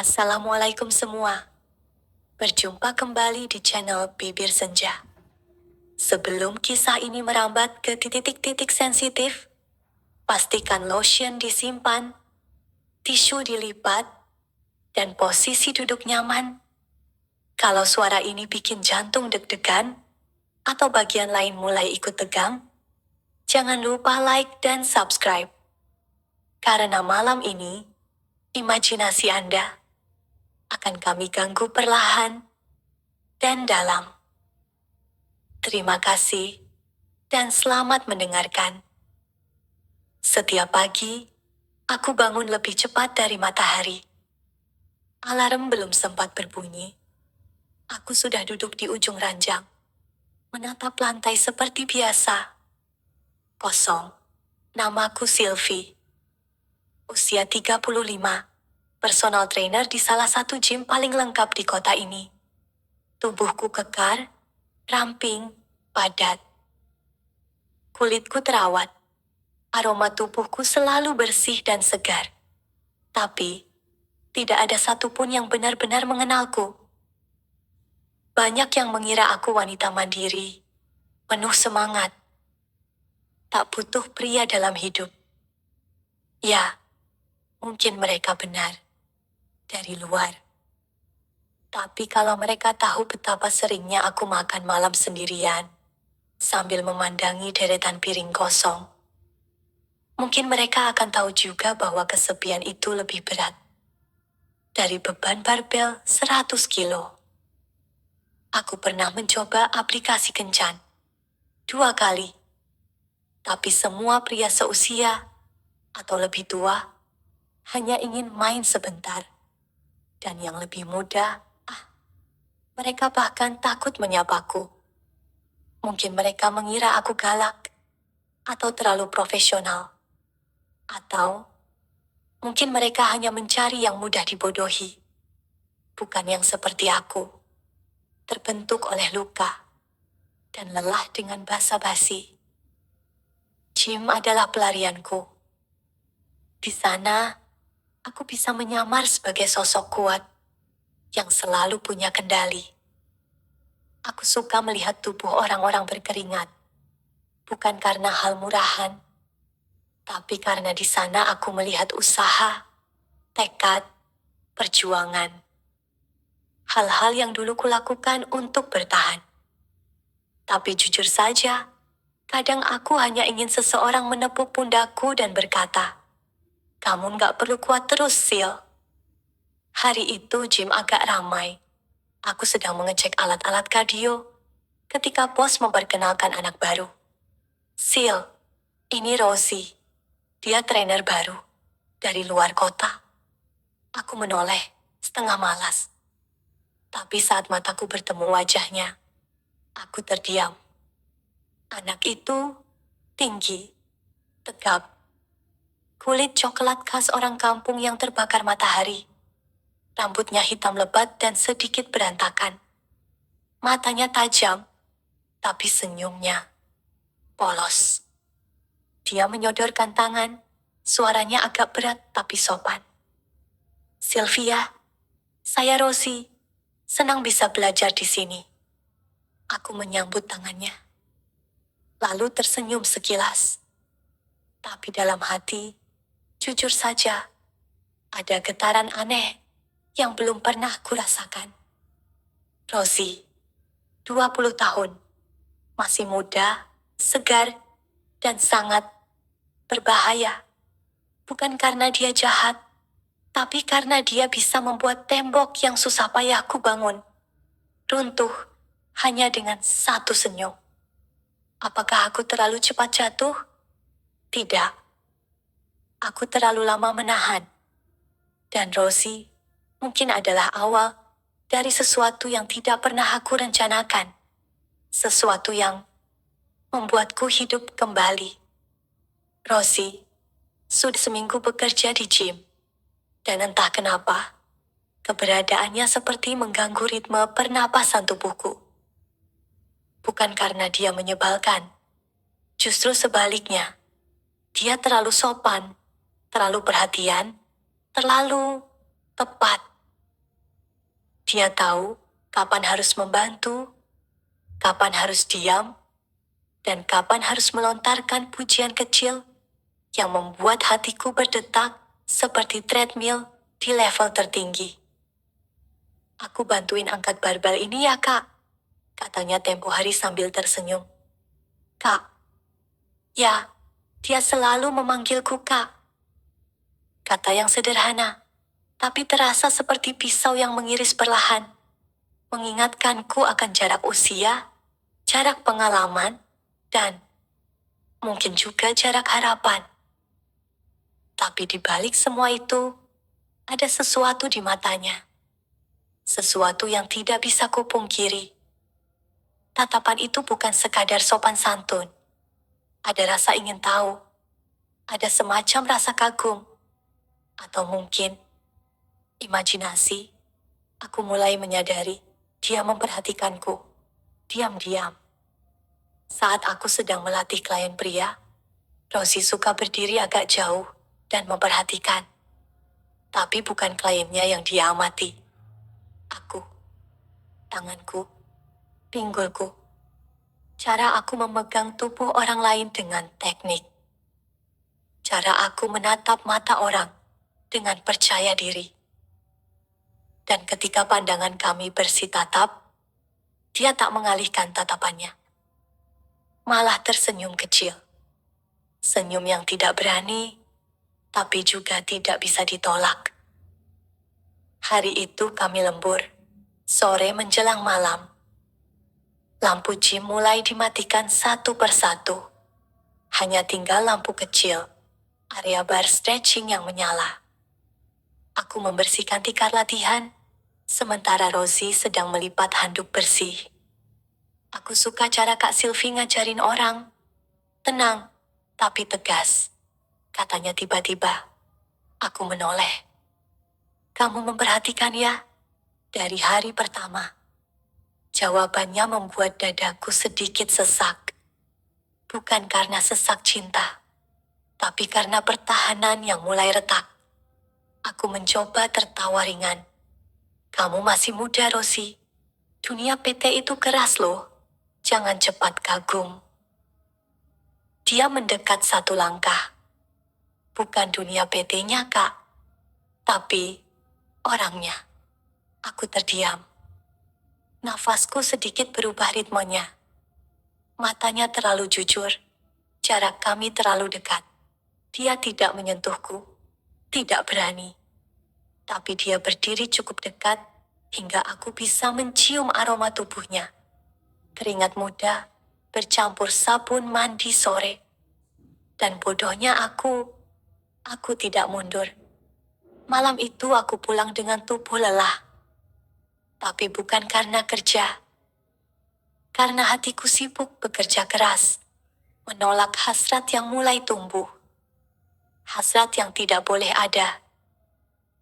Assalamualaikum semua. Berjumpa kembali di channel Bibir Senja. Sebelum kisah ini merambat ke titik-titik sensitif, pastikan lotion disimpan, tisu dilipat, dan posisi duduk nyaman. Kalau suara ini bikin jantung deg-degan, atau bagian lain mulai ikut tegang, jangan lupa like dan subscribe. Karena malam ini, imajinasi Anda akan kami ganggu perlahan dan dalam. Terima kasih, dan selamat mendengarkan. Setiap pagi, aku bangun lebih cepat dari matahari. Alarm belum sempat berbunyi. Aku sudah duduk di ujung ranjang, menatap lantai seperti biasa. Kosong. Namaku Sylvie. Usia 35. Personal trainer di salah satu gym paling lengkap di kota ini. Tubuhku kekar, ramping, padat. Kulitku terawat. Aroma tubuhku selalu bersih dan segar. Tapi, tidak ada satupun yang benar-benar mengenalku. Banyak yang mengira aku wanita mandiri, penuh semangat. Tak butuh pria dalam hidup. Ya, mungkin mereka benar. Dari luar. Tapi kalau mereka tahu betapa seringnya aku makan malam sendirian, sambil memandangi deretan piring kosong, mungkin mereka akan tahu juga bahwa kesepian itu lebih berat dari beban barbel 100 kilo. Aku pernah mencoba aplikasi kencan 2 kali. Tapi semua pria seusia atau lebih tua hanya ingin main sebentar. Dan yang lebih muda, mereka bahkan takut menyapaku. Mungkin mereka mengira aku galak atau terlalu profesional. Atau mungkin mereka hanya mencari yang mudah dibodohi. Bukan yang seperti aku, terbentuk oleh luka dan lelah dengan basa-basi. Gym adalah pelarianku. Di sana, aku bisa menyamar sebagai sosok kuat yang selalu punya kendali. Aku suka melihat tubuh orang-orang berkeringat, bukan karena hal murahan, tapi karena di sana aku melihat usaha, tekad, perjuangan. Hal-hal yang dulu kulakukan untuk bertahan. Tapi jujur saja, kadang aku hanya ingin seseorang menepuk pundakku dan berkata, "Kamu nggak perlu kuat terus, Sil." Hari itu gym agak ramai. Aku sedang mengecek alat-alat kardio ketika bos memperkenalkan anak baru. "Sil, ini Rosie. Dia trainer baru dari luar kota." Aku menoleh, setengah malas. Tapi saat mataku bertemu wajahnya, aku terdiam. Anak itu tinggi, tegap, kulit coklat khas orang kampung yang terbakar matahari. Rambutnya hitam lebat dan sedikit berantakan. Matanya tajam, tapi senyumnya polos. Dia menyodorkan tangan, suaranya agak berat tapi sopan. "Sylvia, saya Rosie. Senang bisa belajar di sini." Aku menyambut tangannya. Lalu tersenyum sekilas. Tapi dalam hati, jujur saja, ada getaran aneh yang belum pernah kurasakan. Rosie, 20 tahun, masih muda, segar, dan sangat berbahaya. Bukan karena dia jahat, tapi karena dia bisa membuat tembok yang susah payahku bangun runtuh hanya dengan satu senyum. Apakah aku terlalu cepat jatuh? Tidak. Aku terlalu lama menahan. Dan Rosie mungkin adalah awal dari sesuatu yang tidak pernah aku rencanakan. Sesuatu yang membuatku hidup kembali. Rosie sudah seminggu bekerja di gym. Dan entah kenapa, keberadaannya seperti mengganggu ritme pernapasan tubuhku. Bukan karena dia menyebalkan. Justru sebaliknya. Dia terlalu sopan, terlalu perhatian, terlalu tepat. Dia tahu kapan harus membantu, kapan harus diam, dan kapan harus melontarkan pujian kecil yang membuat hatiku berdetak seperti treadmill di level tertinggi. Aku bantuin angkat barbel ini ya, Kak, katanya tempo hari sambil tersenyum. Kak. Ya, dia selalu memanggilku Kak. Kata yang sederhana, tapi terasa seperti pisau yang mengiris perlahan, mengingatkanku akan jarak usia, jarak pengalaman, dan mungkin juga jarak harapan. Tapi di balik semua itu, ada sesuatu di matanya. Sesuatu yang tidak bisa kupungkiri. Tatapan itu bukan sekadar sopan santun. Ada rasa ingin tahu. Ada semacam rasa kagum. Atau mungkin imajinasi. Aku mulai menyadari dia memperhatikanku. Diam-diam. Saat aku sedang melatih klien pria, Rosie suka berdiri agak jauh dan memperhatikan. Tapi bukan kliennya yang dia amati. Aku. Tanganku. Pinggulku. Cara aku memegang tubuh orang lain dengan teknik. Cara aku menatap mata orang dengan percaya diri. Dan ketika pandangan kami bersitatap, dia tak mengalihkan tatapannya. Malah tersenyum kecil. Senyum yang tidak berani, tapi juga tidak bisa ditolak. Hari itu kami lembur. Sore menjelang malam. Lampu gym mulai dimatikan satu persatu. Hanya tinggal lampu kecil, area bar stretching yang menyala. Aku membersihkan tikar latihan, sementara Rosie sedang melipat handuk bersih. Aku suka cara Kak Sylvie ngajarin orang. Tenang, tapi tegas. Katanya tiba-tiba. Aku menoleh. Kamu memperhatikan ya? Dari hari pertama. Jawabannya membuat dadaku sedikit sesak. Bukan karena sesak cinta, tapi karena pertahanan yang mulai retak. Aku mencoba tertawa ringan. Kamu masih muda, Rosie. Dunia PT itu keras loh. Jangan cepat kagum. Dia mendekat satu langkah. Bukan dunia PT-nya, Kak. Tapi orangnya. Aku terdiam. Nafasku sedikit berubah ritmenya. Matanya terlalu jujur. Jarak kami terlalu dekat. Dia tidak menyentuhku. Tidak berani. Tapi dia berdiri cukup dekat hingga aku bisa mencium aroma tubuhnya. Keringat muda bercampur sabun mandi sore. Dan bodohnya aku tidak mundur. Malam itu aku pulang dengan tubuh lelah. Tapi bukan karena kerja. Karena hatiku sibuk bekerja keras. Menolak hasrat yang mulai tumbuh. Hasrat yang tidak boleh ada.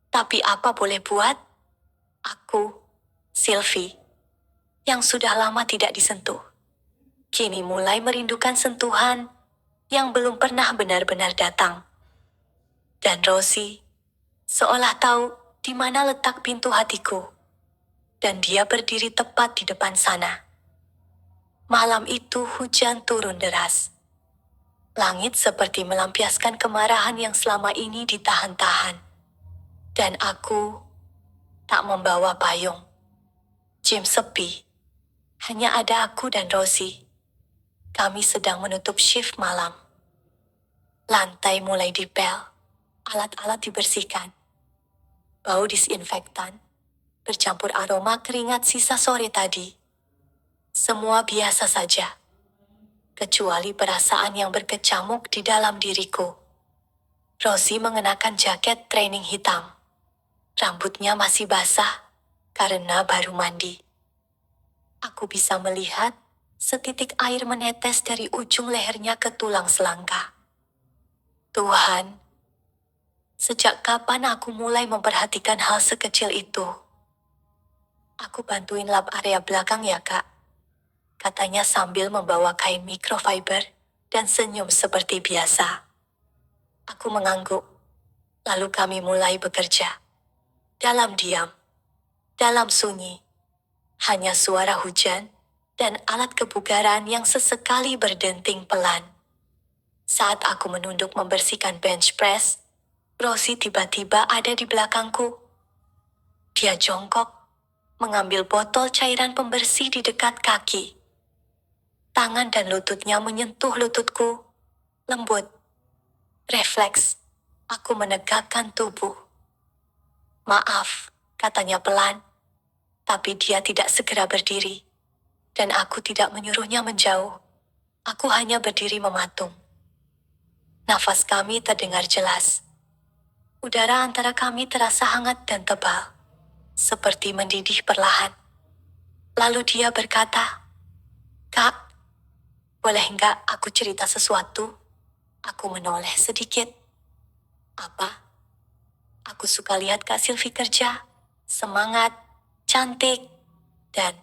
Tapi apa boleh buat? Aku, Sylvie, yang sudah lama tidak disentuh. Kini mulai merindukan sentuhan yang belum pernah benar-benar datang. Dan Rosie, seolah tahu di mana letak pintu hatiku. Dan dia berdiri tepat di depan sana. Malam itu hujan turun deras. Langit seperti melampiaskan kemarahan yang selama ini ditahan-tahan. Dan aku tak membawa payung. Gym sepi. Hanya ada aku dan Rosie. Kami sedang menutup shift malam. Lantai mulai dipel. Alat-alat dibersihkan. Bau disinfektan bercampur aroma keringat sisa sore tadi. Semua biasa saja. Kecuali perasaan yang berkecamuk di dalam diriku. Rosie mengenakan jaket training hitam. Rambutnya masih basah karena baru mandi. Aku bisa melihat setitik air menetes dari ujung lehernya ke tulang selangka. Tuhan, sejak kapan aku mulai memperhatikan hal sekecil itu? Aku bantuin lap area belakang ya, Kak. Katanya sambil membawa kain microfiber dan senyum seperti biasa. Aku mengangguk. Lalu kami mulai bekerja. Dalam diam. Dalam sunyi, hanya suara hujan dan alat kebugaran yang sesekali berdenting pelan. Saat aku menunduk membersihkan bench press, Rosie tiba-tiba ada di belakangku. Dia jongkok, mengambil botol cairan pembersih di dekat kaki. Tangan dan lututnya menyentuh lututku, lembut. Refleks, aku menegakkan tubuh. Maaf, katanya pelan, tapi dia tidak segera berdiri. Dan aku tidak menyuruhnya menjauh. Aku hanya berdiri mematung. Nafas kami terdengar jelas. Udara antara kami terasa hangat dan tebal, seperti mendidih perlahan. Lalu dia berkata, "Kak, boleh nggak aku cerita sesuatu?" Aku menoleh sedikit. "Apa?" Aku suka lihat Kak Sylvie kerja. Semangat, cantik, dan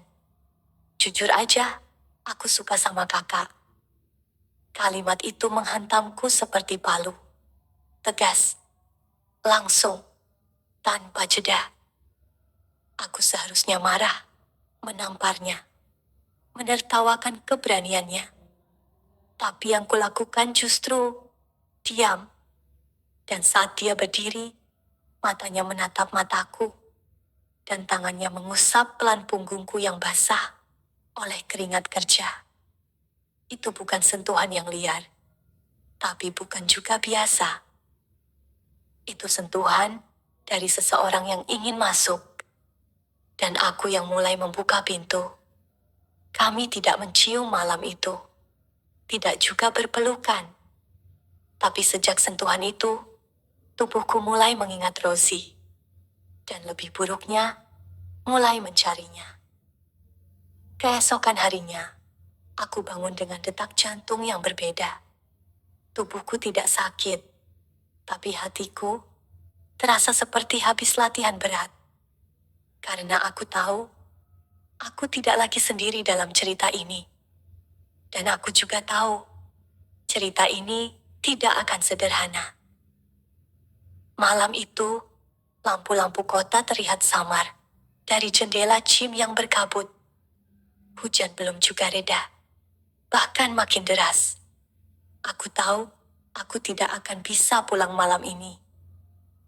jujur aja, aku suka sama kakak. Kalimat itu menghantamku seperti palu. Tegas, langsung, tanpa jeda. Aku seharusnya marah, menamparnya, menertawakan keberaniannya. Tapi yang kulakukan justru diam. Dan saat dia berdiri, matanya menatap mataku, dan tangannya mengusap pelan punggungku yang basah oleh keringat kerja. Itu bukan sentuhan yang liar, tapi bukan juga biasa. Itu sentuhan dari seseorang yang ingin masuk, dan aku yang mulai membuka pintu. Kami tidak mencium malam itu, tidak juga berpelukan. Tapi sejak sentuhan itu, tubuhku mulai mengingat Rosie. Dan lebih buruknya, mulai mencarinya. Keesokan harinya, aku bangun dengan detak jantung yang berbeda. Tubuhku tidak sakit, tapi hatiku terasa seperti habis latihan berat. Karena aku tahu, aku tidak lagi sendiri dalam cerita ini. Dan aku juga tahu, cerita ini tidak akan sederhana. Malam itu, lampu-lampu kota terlihat samar dari jendela gym yang berkabut. Hujan belum juga reda, bahkan makin deras. Aku tahu, aku tidak akan bisa pulang malam ini.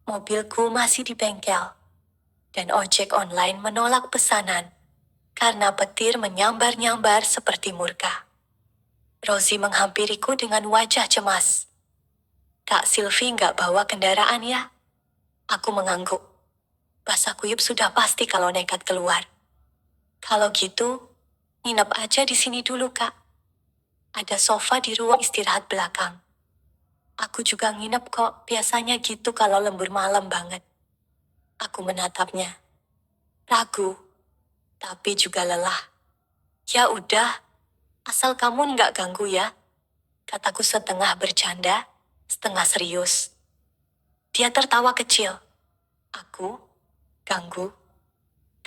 Mobilku masih di bengkel, dan ojek online menolak pesanan karena petir menyambar-nyambar seperti murka. Rosie menghampiriku dengan wajah cemas. "Kak Sylvie nggak bawa kendaraan ya?" Aku mengangguk. Basah kuyup sudah pasti kalau nekat keluar. "Kalau gitu, nginep aja di sini dulu, Kak. Ada sofa di ruang istirahat belakang. Aku juga nginep kok, biasanya gitu kalau lembur malam banget." Aku menatapnya. Ragu, tapi juga lelah. "Ya udah, asal kamu nggak ganggu ya," kataku setengah bercanda, setengah serius. Dia tertawa kecil. Aku, ganggu.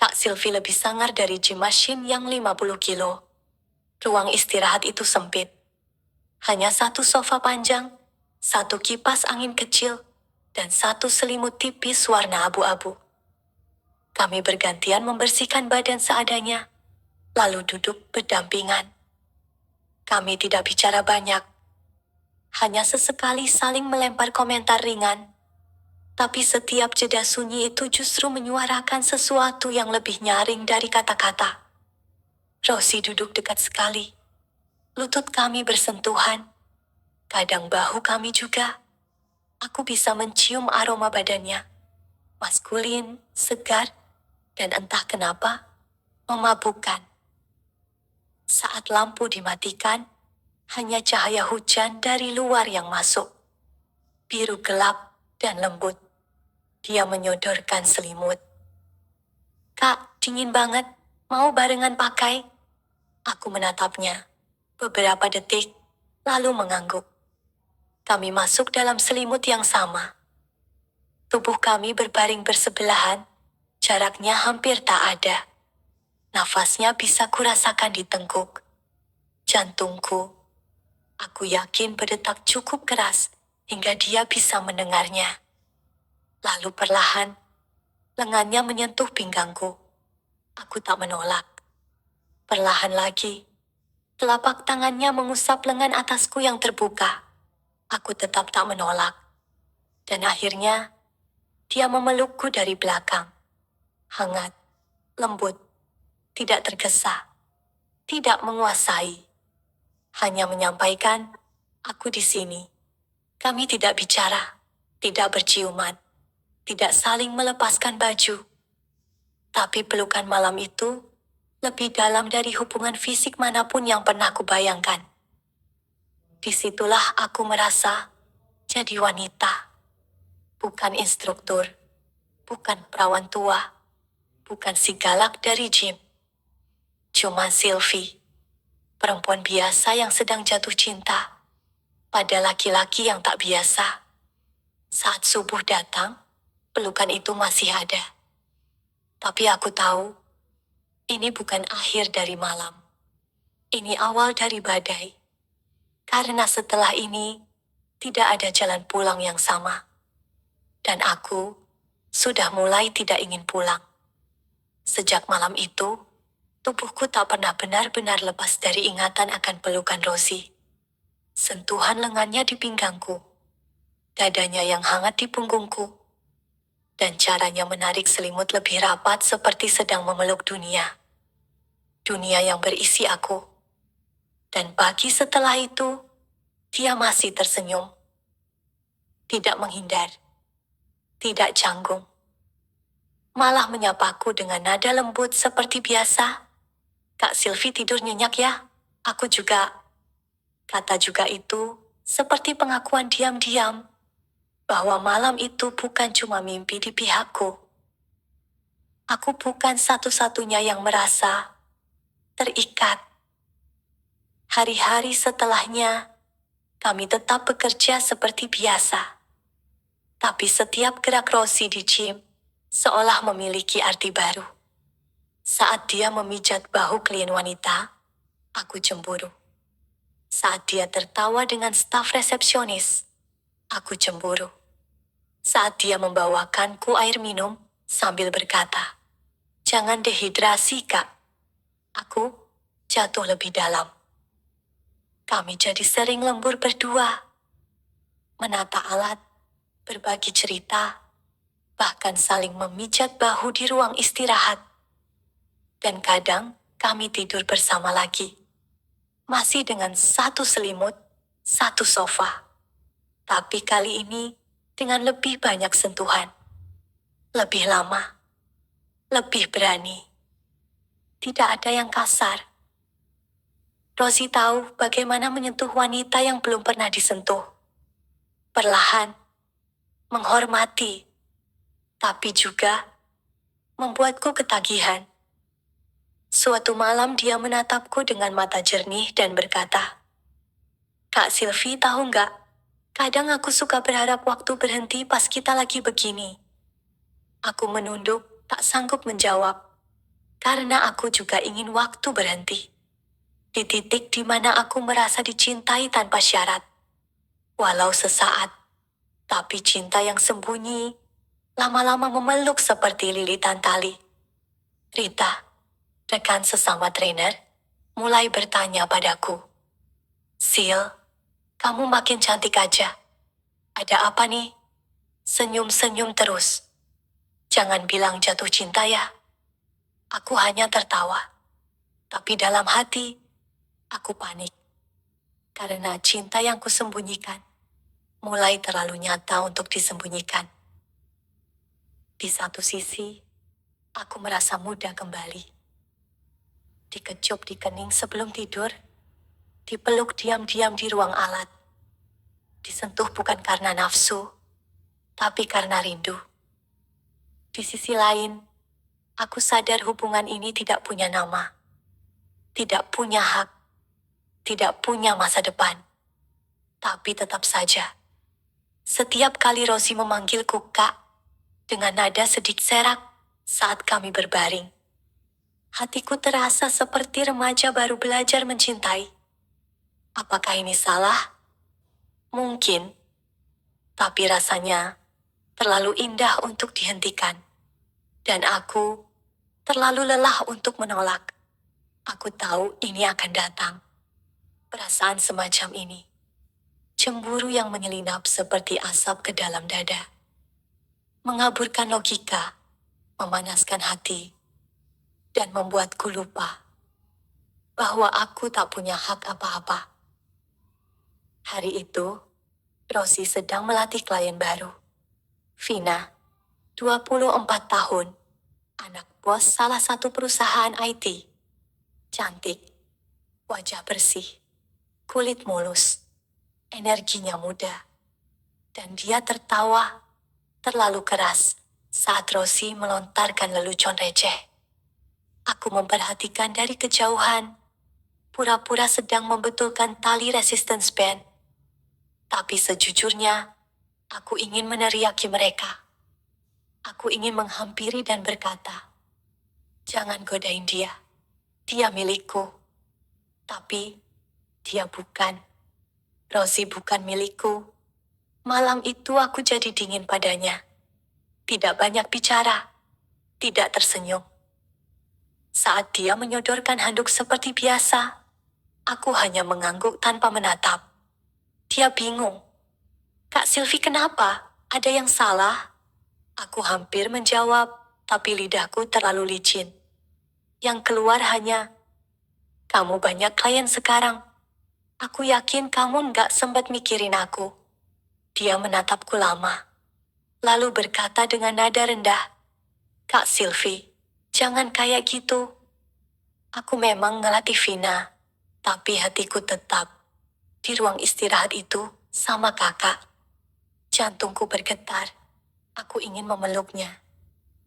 Kak Sylvie lebih sangar dari gym machine yang 50 kilo. Ruang istirahat itu sempit. Hanya satu sofa panjang, satu kipas angin kecil, dan satu selimut tipis warna abu-abu. Kami bergantian membersihkan badan seadanya, lalu duduk berdampingan. Kami tidak bicara banyak, hanya sesekali saling melempar komentar ringan. Tapi setiap jeda sunyi itu justru menyuarakan sesuatu yang lebih nyaring dari kata-kata. Rosie duduk dekat sekali. Lutut kami bersentuhan. Kadang bahu kami juga. Aku bisa mencium aroma badannya. Maskulin, segar, dan entah kenapa, memabukkan. Saat lampu dimatikan, hanya cahaya hujan dari luar yang masuk. Biru gelap dan lembut. Dia menyodorkan selimut. "Kak, dingin banget. Mau barengan pakai?" Aku menatapnya. Beberapa detik, lalu mengangguk. Kami masuk dalam selimut yang sama. Tubuh kami berbaring bersebelahan, jaraknya hampir tak ada. Nafasnya bisa kurasakan di tengkuk. Jantungku, aku yakin berdetak cukup keras hingga dia bisa mendengarnya. Lalu perlahan, lengannya menyentuh pinggangku. Aku tak menolak. Perlahan lagi, telapak tangannya mengusap lengan atasku yang terbuka. Aku tetap tak menolak. Dan akhirnya, dia memelukku dari belakang. Hangat, lembut, tidak tergesa, tidak menguasai. Hanya menyampaikan, aku di sini. Kami tidak bicara, tidak berciuman, tidak saling melepaskan baju. Tapi pelukan malam itu lebih dalam dari hubungan fisik manapun yang pernah kubayangkan. Disitulah aku merasa jadi wanita. Bukan instruktur, bukan perawan tua, bukan si galak dari gym. Cuma Sylvie, perempuan biasa yang sedang jatuh cinta pada laki-laki yang tak biasa. Saat subuh datang, pelukan itu masih ada. Tapi aku tahu, ini bukan akhir dari malam. Ini awal dari badai. Karena setelah ini, tidak ada jalan pulang yang sama. Dan aku sudah mulai tidak ingin pulang. Sejak malam itu, tubuhku tak pernah benar-benar lepas dari ingatan akan pelukan Rosie. Sentuhan lengannya di pinggangku, dadanya yang hangat di punggungku, dan caranya menarik selimut lebih rapat seperti sedang memeluk dunia. Dunia yang berisi aku. Dan pagi setelah itu, dia masih tersenyum. Tidak menghindar. Tidak canggung. Malah menyapaku dengan nada lembut seperti biasa. Kak Sylvie tidur nyenyak ya? Aku juga. Kata juga itu, seperti pengakuan diam-diam, bahwa malam itu bukan cuma mimpi di pihakku. Aku bukan satu-satunya yang merasa terikat. Hari-hari setelahnya, kami tetap bekerja seperti biasa. Tapi setiap gerak Rosie di gym, seolah memiliki arti baru. Saat dia memijat bahu klien wanita, aku cemburu. Saat dia tertawa dengan staf resepsionis, aku cemburu. Saat dia membawakanku air minum sambil berkata, "Jangan dehidrasi, Kak." Aku jatuh lebih dalam. Kami jadi sering lembur berdua, menata alat, berbagi cerita, bahkan saling memijat bahu di ruang istirahat. Dan kadang kami tidur bersama lagi. Masih dengan satu selimut, satu sofa. Tapi kali ini dengan lebih banyak sentuhan. Lebih lama. Lebih berani. Tidak ada yang kasar. Rosie tahu bagaimana menyentuh wanita yang belum pernah disentuh. Perlahan. Menghormati. Tapi juga membuatku ketagihan. Suatu malam dia menatapku dengan mata jernih dan berkata, "Kak Sylvie tahu nggak? Kadang aku suka berharap waktu berhenti pas kita lagi begini." Aku menunduk, tak sanggup menjawab. Karena aku juga ingin waktu berhenti. Di titik di mana aku merasa dicintai tanpa syarat. Walau sesaat. Tapi cinta yang sembunyi, lama-lama memeluk seperti lilitan tali. Rita, rekan sesama trainer, mulai bertanya padaku. "Sil, kamu makin cantik aja. Ada apa nih?" Senyum-senyum terus. "Jangan bilang jatuh cinta ya." Aku hanya tertawa. Tapi dalam hati, aku panik. Karena cinta yang kusembunyikan mulai terlalu nyata untuk disembunyikan. Di satu sisi, aku merasa muda kembali. Dikecup di kening sebelum tidur, dipeluk diam-diam di ruang alat. Disentuh bukan karena nafsu, tapi karena rindu. Di sisi lain, aku sadar hubungan ini tidak punya nama, tidak punya hak, tidak punya masa depan. Tapi tetap saja, setiap kali Rosie memanggilku Kak, dengan nada sedikit serak saat kami berbaring, hatiku terasa seperti remaja baru belajar mencintai. Apakah ini salah? Mungkin, tapi rasanya terlalu indah untuk dihentikan. Dan aku Terlalu lelah untuk menolak. Aku tahu ini akan datang. Perasaan semacam ini. Cemburu yang menyelinap seperti asap ke dalam dada. Mengaburkan logika, memanaskan hati, dan membuatku lupa bahwa aku tak punya hak apa-apa. Hari itu, Rosie sedang melatih klien baru. Vina, 24 tahun, anak bos salah satu perusahaan IT. Cantik, wajah bersih, kulit mulus, energinya muda. Dan dia tertawa terlalu keras saat Rosie melontarkan lelucon receh. Aku memperhatikan dari kejauhan, pura-pura sedang membetulkan tali resistance band. Tapi sejujurnya, aku ingin meneriaki mereka. Aku ingin menghampiri dan berkata, "Jangan godain dia. Dia milikku." Tapi, dia bukan. Rosie bukan milikku. Malam itu aku jadi dingin padanya. Tidak banyak bicara. Tidak tersenyum. Saat dia menyodorkan handuk seperti biasa, aku hanya mengangguk tanpa menatap. Dia bingung. "Kak Sylvie, kenapa? Ada yang salah?" Aku hampir menjawab, tapi lidahku terlalu licin. Yang keluar hanya, "Kamu banyak klien sekarang. Aku yakin kamu nggak sempat mikirin aku." Dia menatapku lama, lalu berkata dengan nada rendah, "Kak Sylvie, jangan kayak gitu. Aku memang ngelatih Vina, tapi hatiku tetap di ruang istirahat itu sama kakak." Jantungku bergetar. Aku ingin memeluknya.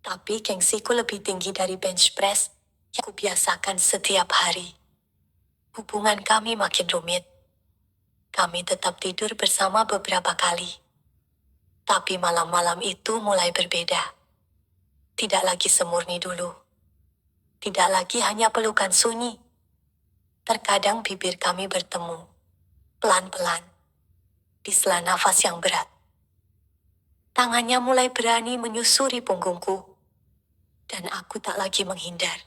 Tapi gengsiku lebih tinggi dari bench press yang aku biasakan setiap hari. Hubungan kami makin rumit. Kami tetap tidur bersama beberapa kali. Tapi malam-malam itu mulai berbeda. Tidak lagi semurni dulu. Tidak lagi hanya pelukan sunyi. Terkadang bibir kami bertemu. Pelan-pelan. Di sela nafas yang berat. Tangannya mulai berani menyusuri punggungku. Dan aku tak lagi menghindar.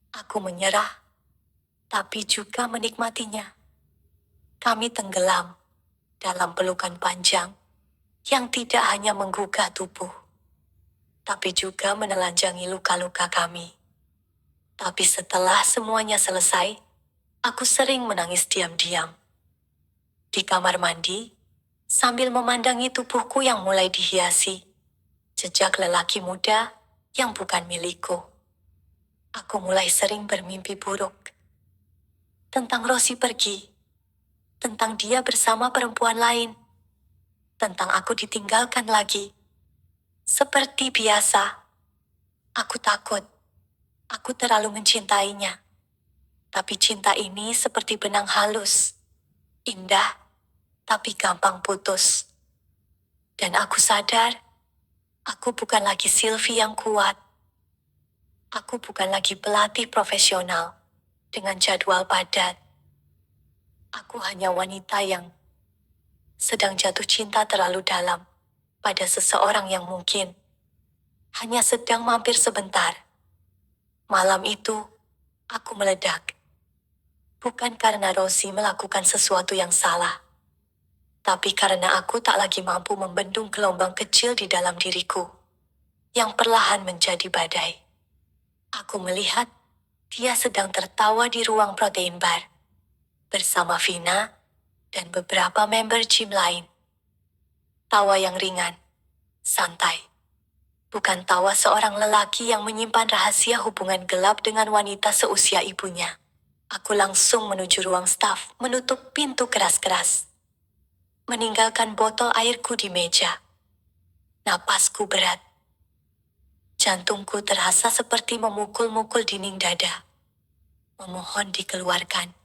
Aku menyerah, tapi juga menikmatinya. Kami tenggelam dalam pelukan panjang yang tidak hanya menggugah tubuh, tapi juga menelanjangi luka-luka kami. Tapi setelah semuanya selesai, aku sering menangis diam-diam. Di kamar mandi, sambil memandangi tubuhku yang mulai dihiasi, jejak lelaki muda yang bukan milikku. Aku mulai sering bermimpi buruk. Tentang Rosie pergi. Tentang dia bersama perempuan lain. Tentang aku ditinggalkan lagi. Seperti biasa. Aku takut. Aku terlalu mencintainya. Tapi cinta ini seperti benang halus. Indah, tapi gampang putus. Dan aku sadar, aku bukan lagi Sylvie yang kuat. Aku bukan lagi pelatih profesional dengan jadwal padat. Aku hanya wanita yang sedang jatuh cinta terlalu dalam pada seseorang yang mungkin hanya sedang mampir sebentar. Malam itu, aku meledak. Bukan karena Rosie melakukan sesuatu yang salah, tapi karena aku tak lagi mampu membendung gelombang kecil di dalam diriku, yang perlahan menjadi badai. Aku melihat dia sedang tertawa di ruang protein bar, bersama Vina dan beberapa member gym lain. Tawa yang ringan, santai. Bukan tawa seorang lelaki yang menyimpan rahasia hubungan gelap dengan wanita seusia ibunya. Aku langsung menuju ruang staf, menutup pintu keras-keras. Meninggalkan botol airku di meja. Napasku berat. Jantungku terasa seperti memukul-mukul dinding dada. Memohon dikeluarkan.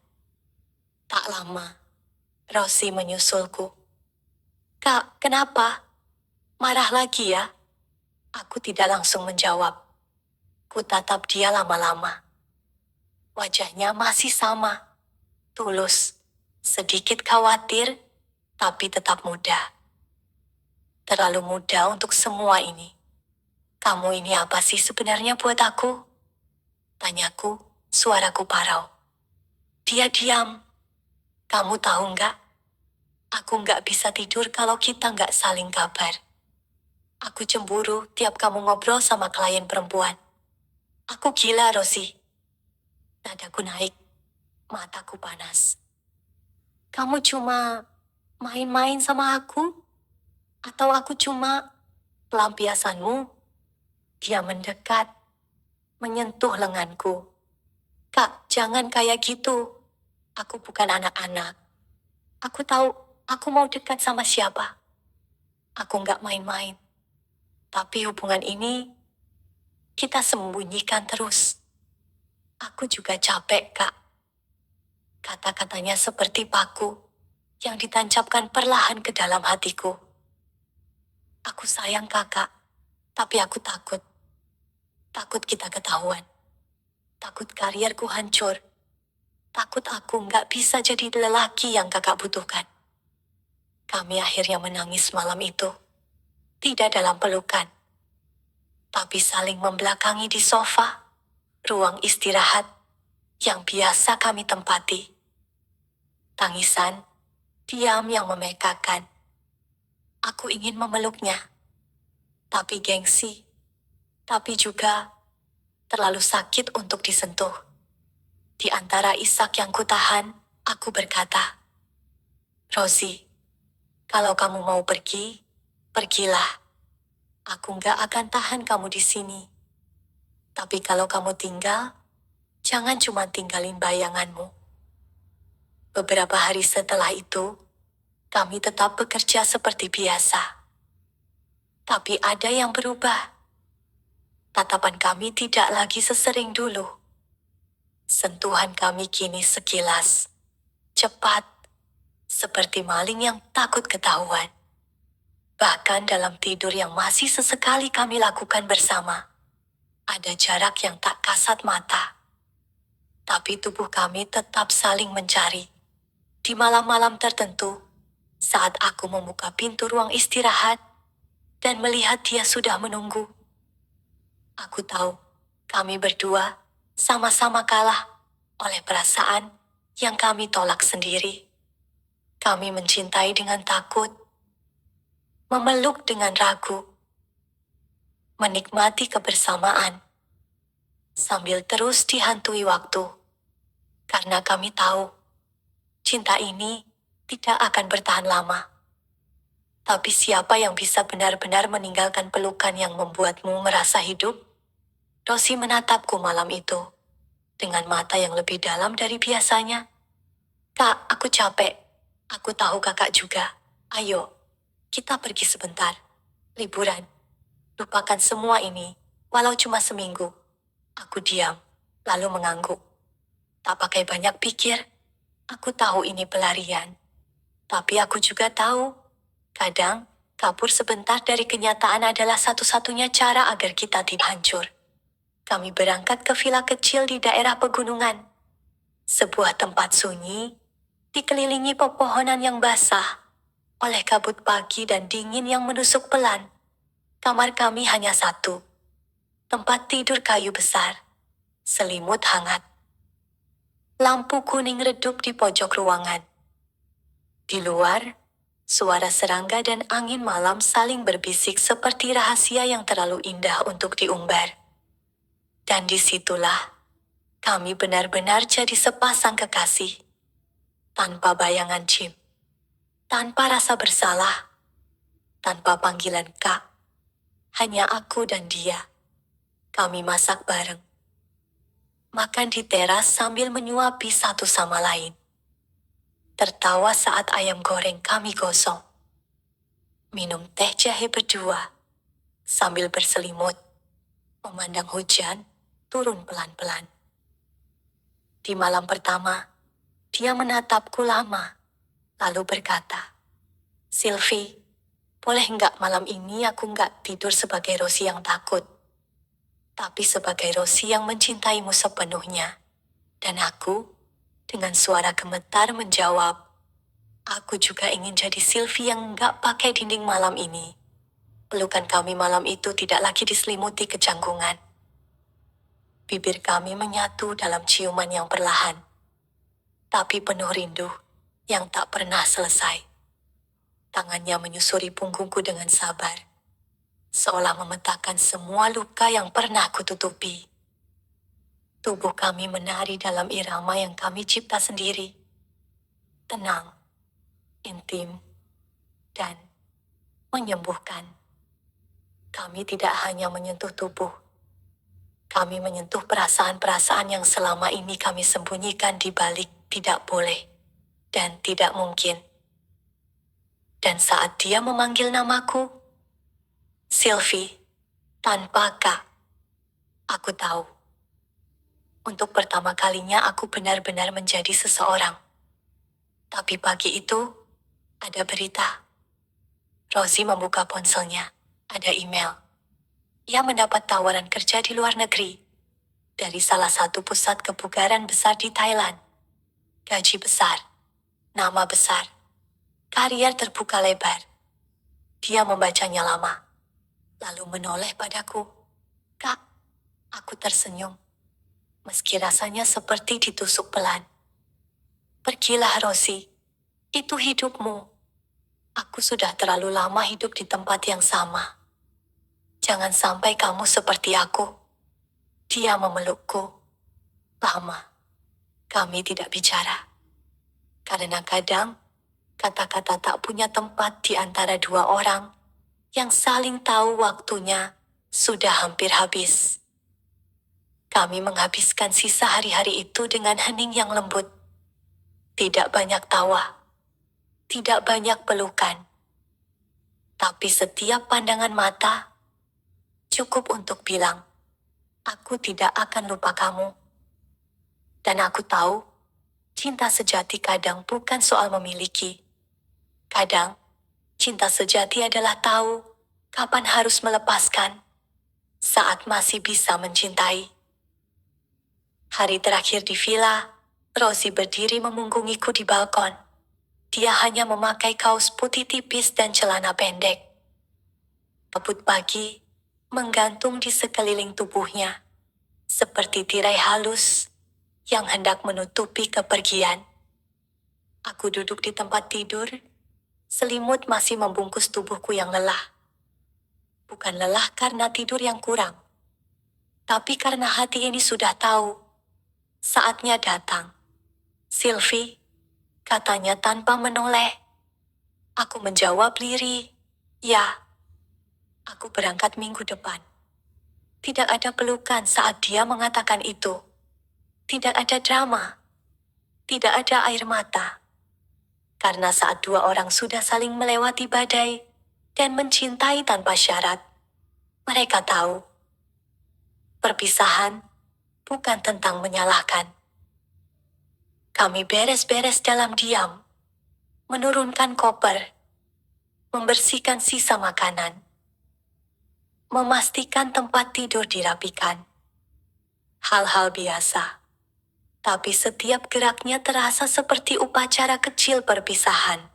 Tak lama, Rosie menyusulku. "Kak, kenapa? Marah lagi ya?" Aku tidak langsung menjawab. Ku tatap dia lama-lama. Wajahnya masih sama. Tulus. Sedikit khawatir, tapi tetap muda. Terlalu muda untuk semua ini. Kamu ini apa sih sebenarnya buat aku? Tanyaku, suaraku parau. Dia diam. Kamu tahu nggak? Aku nggak bisa tidur kalau kita nggak saling kabar. Aku cemburu tiap kamu ngobrol sama klien perempuan. Aku gila, Rosi. Nadaku naik, mataku panas. Kamu cuma main-main sama aku? Atau aku cuma pelampiasanmu? Dia mendekat, menyentuh lenganku. Kak, jangan kayak gitu. Aku bukan anak-anak. Aku tahu aku mau dekat sama siapa. Aku nggak main-main. Tapi hubungan ini kita sembunyikan terus. Aku juga capek, Kak. Kata-katanya seperti paku yang ditancapkan perlahan ke dalam hatiku. Aku sayang kakak, tapi aku takut. Takut kita ketahuan. Takut karierku hancur. Takut aku nggak bisa jadi lelaki yang kakak butuhkan. Kami akhirnya menangis malam itu. Tidak dalam pelukan, tapi saling membelakangi di sofa, ruang istirahat yang biasa kami tempati. Tangisan, diam yang memekakan. Aku ingin memeluknya, tapi gengsi, tapi juga terlalu sakit untuk disentuh. Di antara isak yang kutahan, aku berkata, Rosie, kalau kamu mau pergi, pergilah. Aku nggak akan tahan kamu di sini. Tapi kalau kamu tinggal, jangan cuma tinggalin bayanganmu. Beberapa hari setelah itu, kami tetap bekerja seperti biasa. Tapi ada yang berubah. Tatapan kami tidak lagi sesering dulu. Sentuhan kami kini sekilas, cepat, seperti maling yang takut ketahuan. Bahkan dalam tidur yang masih sesekali kami lakukan bersama, ada jarak yang tak kasat mata. Tapi tubuh kami tetap saling mencari. Di malam-malam tertentu, saat aku membuka pintu ruang istirahat dan melihat dia sudah menunggu, aku tahu kami berdua sama-sama kalah oleh perasaan yang kami tolak sendiri. Kami mencintai dengan takut, memeluk dengan ragu, menikmati kebersamaan, sambil terus dihantui waktu. Karena kami tahu, cinta ini tidak akan bertahan lama. Tapi siapa yang bisa benar-benar meninggalkan pelukan yang membuatmu merasa hidup? Rosie menatapku malam itu, dengan mata yang lebih dalam dari biasanya. Kak, aku capek. Aku tahu kakak juga. Ayo, kita pergi sebentar. Liburan. Lupakan semua ini, walau cuma seminggu. Aku diam, lalu mengangguk. Tak pakai banyak pikir, aku tahu ini pelarian. Tapi aku juga tahu, kadang, kabur sebentar dari kenyataan adalah satu-satunya cara agar kita tidak hancur. Kami berangkat ke villa kecil di daerah pegunungan. Sebuah tempat sunyi, dikelilingi pepohonan yang basah, oleh kabut pagi dan dingin yang menusuk pelan. Kamar kami hanya satu. Tempat tidur kayu besar. Selimut hangat. Lampu kuning redup di pojok ruangan. Di luar, suara serangga dan angin malam saling berbisik seperti rahasia yang terlalu indah untuk diumbar. Dan disitulah, kami benar-benar jadi sepasang kekasih. Tanpa bayangan Jim. Tanpa rasa bersalah. Tanpa panggilan Kak. Hanya aku dan dia. Kami masak bareng. Makan di teras sambil menyuapi satu sama lain. Tertawa saat ayam goreng kami gosong. Minum teh jahe berdua. Sambil berselimut. Memandang hujan turun pelan-pelan. Di malam pertama, dia menatapku lama, lalu berkata, Sylvie, boleh nggak malam ini aku nggak tidur sebagai Rosie yang takut, tapi sebagai Rosie yang mencintaimu sepenuhnya. Dan aku, dengan suara gemetar menjawab, aku juga ingin jadi Sylvie yang nggak pakai dinding malam ini. Pelukan kami malam itu tidak lagi diselimuti kecanggungan. Bibir kami menyatu dalam ciuman yang perlahan, tapi penuh rindu yang tak pernah selesai. Tangannya menyusuri punggungku dengan sabar, seolah memetakan semua luka yang pernah kututupi. Tubuh kami menari dalam irama yang kami cipta sendiri. Tenang, intim, dan menyembuhkan. Kami tidak hanya menyentuh tubuh, kami menyentuh perasaan-perasaan yang selama ini kami sembunyikan di balik tidak boleh dan tidak mungkin. Dan saat dia memanggil namaku, Sylvie, tanpa Kak, aku tahu. Untuk pertama kalinya aku benar-benar menjadi seseorang. Tapi pagi itu, ada berita. Rosie membuka ponselnya. Ada email. Ia mendapat tawaran kerja di luar negeri. Dari salah satu pusat kebugaran besar di Thailand. Gaji besar. Nama besar. Karier terbuka lebar. Dia membacanya lama. Lalu menoleh padaku. Kak, aku tersenyum. Meski rasanya seperti ditusuk pelan. Pergilah Rosie. Itu hidupmu. Aku sudah terlalu lama hidup di tempat yang sama. Jangan sampai kamu seperti aku. Dia memelukku. Lama. Kami tidak bicara. Karena kadang, kata-kata tak punya tempat di antara dua orang yang saling tahu waktunya sudah hampir habis. Kami menghabiskan sisa hari-hari itu dengan hening yang lembut. Tidak banyak tawa. Tidak banyak pelukan. Tapi setiap pandangan mata cukup untuk bilang, aku tidak akan lupa kamu. Dan aku tahu, cinta sejati kadang bukan soal memiliki. Kadang, cinta sejati adalah tahu kapan harus melepaskan saat masih bisa mencintai. Hari terakhir di villa, Rosie berdiri memunggungiku di balkon. Dia hanya memakai kaos putih tipis dan celana pendek. Kabut pagi menggantung di sekeliling tubuhnya, seperti tirai halus yang hendak menutupi kepergian. Aku duduk di tempat tidur, selimut masih membungkus tubuhku yang lelah. Bukan lelah karena tidur yang kurang, tapi karena hati ini sudah tahu, saatnya datang. Sylvie, katanya tanpa menoleh. Aku menjawab lirih, ya. Aku berangkat minggu depan. Tidak ada pelukan saat dia mengatakan itu. Tidak ada drama. Tidak ada air mata. Karena saat dua orang sudah saling melewati badai dan mencintai tanpa syarat, mereka tahu. Perpisahan bukan tentang menyalahkan. Kami beres-beres dalam diam, menurunkan koper, membersihkan sisa makanan, memastikan tempat tidur dirapikan. Hal-hal biasa. Tapi setiap geraknya terasa seperti upacara kecil perpisahan.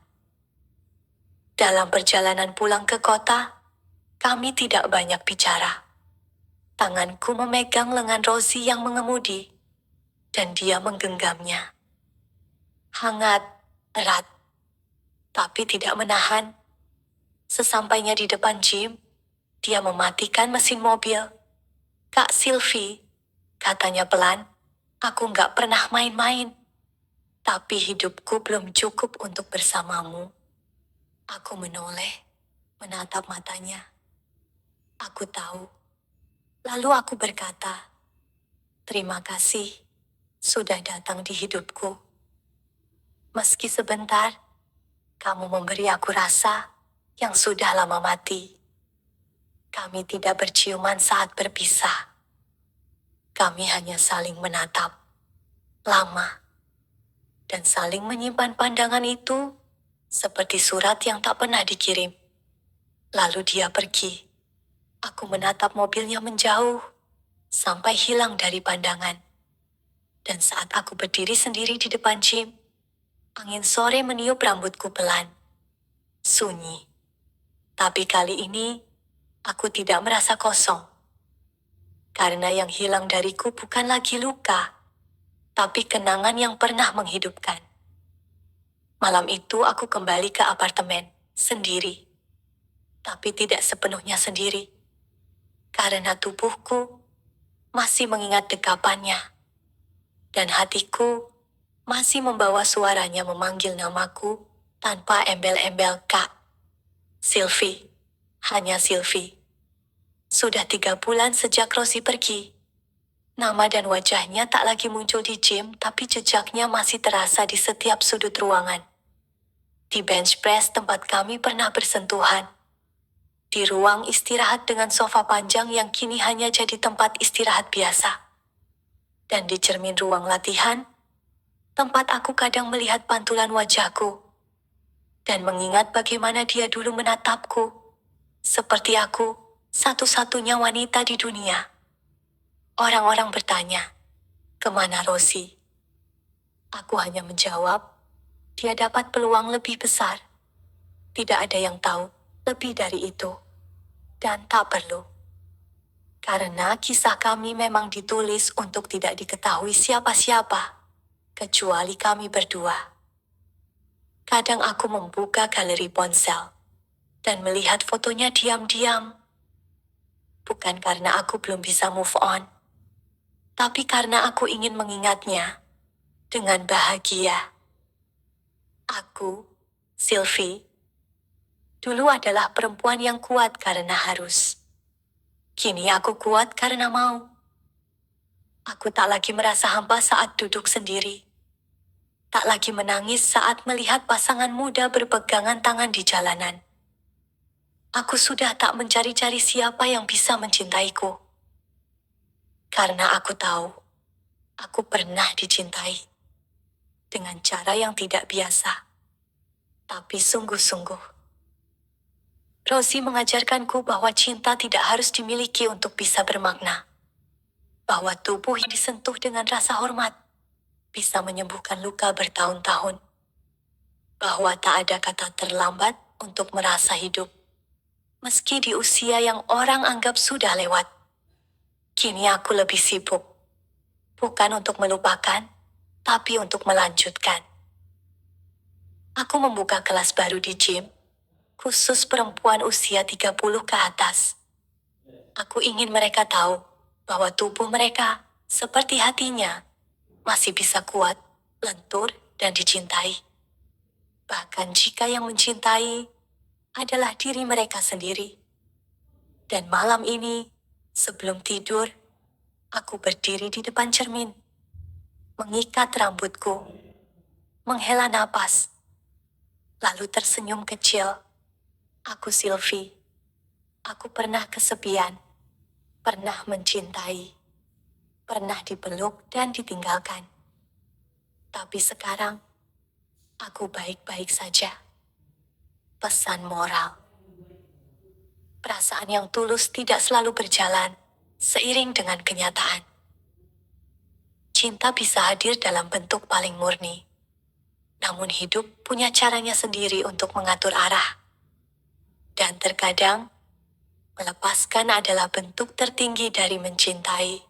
Dalam perjalanan pulang ke kota, kami tidak banyak bicara. Tanganku memegang lengan Rosie yang mengemudi, dan dia menggenggamnya. Hangat, erat, tapi tidak menahan. Sesampainya di depan gym, dia mematikan mesin mobil. Kak Sylvie, katanya pelan, aku nggak pernah main-main. Tapi hidupku belum cukup untuk bersamamu. Aku menoleh, menatap matanya. Aku tahu. Lalu aku berkata, terima kasih, sudah datang di hidupku. Meski sebentar, kamu memberi aku rasa yang sudah lama mati. Kami tidak berciuman saat berpisah. Kami hanya saling menatap, lama, dan saling menyimpan pandangan itu seperti surat yang tak pernah dikirim. Lalu dia pergi. Aku menatap mobilnya menjauh, sampai hilang dari pandangan. Dan saat aku berdiri sendiri di depan gym, angin sore meniup rambutku pelan. Sunyi. Tapi kali ini, aku tidak merasa kosong. Karena yang hilang dariku bukan lagi luka, tapi kenangan yang pernah menghidupkan. Malam itu aku kembali ke apartemen, sendiri. Tapi tidak sepenuhnya sendiri. Karena tubuhku masih mengingat dekapannya. Dan hatiku masih membawa suaranya memanggil namaku tanpa embel-embel Kak. Sylvie. Hanya Sylvie. Sudah 3 bulan sejak Rosie pergi. Nama dan wajahnya tak lagi muncul di gym, tapi jejaknya masih terasa di setiap sudut ruangan. Di bench press tempat kami pernah bersentuhan. Di ruang istirahat dengan sofa panjang yang kini hanya jadi tempat istirahat biasa. Dan di cermin ruang latihan, tempat aku kadang melihat pantulan wajahku. Dan mengingat bagaimana dia dulu menatapku. Seperti aku, satu-satunya wanita di dunia. Orang-orang bertanya, kemana Rosie? Aku hanya menjawab, dia dapat peluang lebih besar. Tidak ada yang tahu lebih dari itu. Dan tak perlu. Karena kisah kami memang ditulis untuk tidak diketahui siapa-siapa, kecuali kami berdua. Kadang aku membuka galeri ponsel dan melihat fotonya diam-diam. Bukan karena aku belum bisa move on, tapi karena aku ingin mengingatnya dengan bahagia. Aku, Sylvie, dulu adalah perempuan yang kuat karena harus. Kini aku kuat karena mau. Aku tak lagi merasa hampa saat duduk sendiri. Tak lagi menangis saat melihat pasangan muda berpegangan tangan di jalanan. Aku sudah tak mencari-cari siapa yang bisa mencintaiku. Karena aku tahu, aku pernah dicintai. Dengan cara yang tidak biasa. Tapi sungguh-sungguh. Rosie mengajarkanku bahwa cinta tidak harus dimiliki untuk bisa bermakna. Bahwa tubuh yang disentuh dengan rasa hormat bisa menyembuhkan luka bertahun-tahun. Bahwa tak ada kata terlambat untuk merasa hidup. Meski di usia yang orang anggap sudah lewat. Kini aku lebih sibuk. Bukan untuk melupakan, tapi untuk melanjutkan. Aku membuka kelas baru di gym, khusus perempuan usia 30 ke atas. Aku ingin mereka tahu bahwa tubuh mereka, seperti hatinya, masih bisa kuat, lentur, dan dicintai. Bahkan jika yang mencintai adalah diri mereka sendiri. Dan malam ini, sebelum tidur, aku berdiri di depan cermin, mengikat rambutku, menghela napas, lalu tersenyum kecil. Aku Sylvie. Aku pernah kesepian, pernah mencintai, pernah dipeluk dan ditinggalkan. Tapi sekarang, aku baik-baik saja. Pesan moral. Perasaan yang tulus tidak selalu berjalan seiring dengan kenyataan. Cinta bisa hadir dalam bentuk paling murni. Namun hidup punya caranya sendiri untuk mengatur arah. Dan terkadang, melepaskan adalah bentuk tertinggi dari mencintai.